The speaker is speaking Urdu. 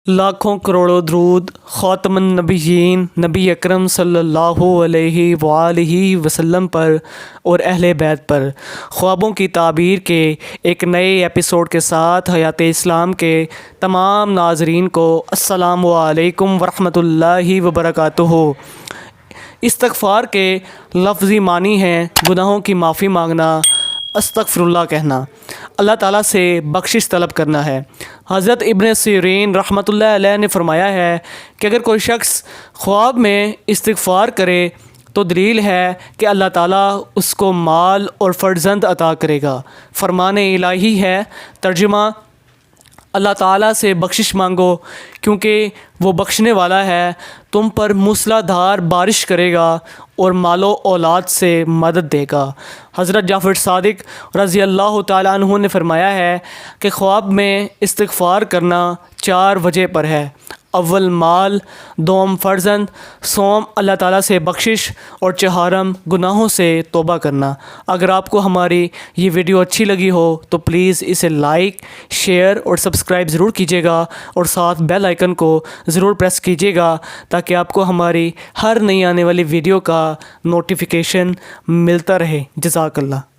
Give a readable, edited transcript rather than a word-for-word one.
لاکھوں کروڑوں درود خاتم النبیین نبی اکرم صلی اللہ علیہ وآلہ وسلم پر اور اہل بیت پر۔ خوابوں کی تعبیر کے ایک نئے ایپیسوڈ کے ساتھ حیات اسلام کے تمام ناظرین کو السلام علیکم ورحمۃ اللہ وبرکاتہ۔ استغفار کے لفظی معنی ہیں گناہوں کی معافی مانگنا، استغفر اللہ کہنا، اللہ تعالیٰ سے بخشش طلب کرنا ہے۔ حضرت ابن سیرین رحمۃ اللہ علیہ نے فرمایا ہے کہ اگر کوئی شخص خواب میں استغفار کرے تو دلیل ہے کہ اللہ تعالیٰ اس کو مال اور فرزند عطا کرے گا۔ فرمان الہی ہے، ترجمہ: اللہ تعالیٰ سے بخشش مانگو کیونکہ وہ بخشنے والا ہے، تم پر موسلا دھار بارش کرے گا اور مال و اولاد سے مدد دے گا۔ حضرت جعفر صادق رضی اللہ تعالیٰ عنہ نے فرمایا ہے کہ خواب میں استغفار کرنا 4 وجہ پر ہے: اول مال، دوم فرزند، سوم اللہ تعالیٰ سے بخشش اور چہارم گناہوں سے توبہ کرنا۔ اگر آپ کو ہماری یہ ویڈیو اچھی لگی ہو تو پلیز اسے لائک، شیئر اور سبسکرائب ضرور کیجیے گا اور ساتھ بیل آئیکن کو ضرور پریس کیجیے گا تاکہ آپ کو ہماری ہر نئی آنے والی ویڈیو کا نوٹیفیکیشن ملتا رہے۔ جزاک اللہ۔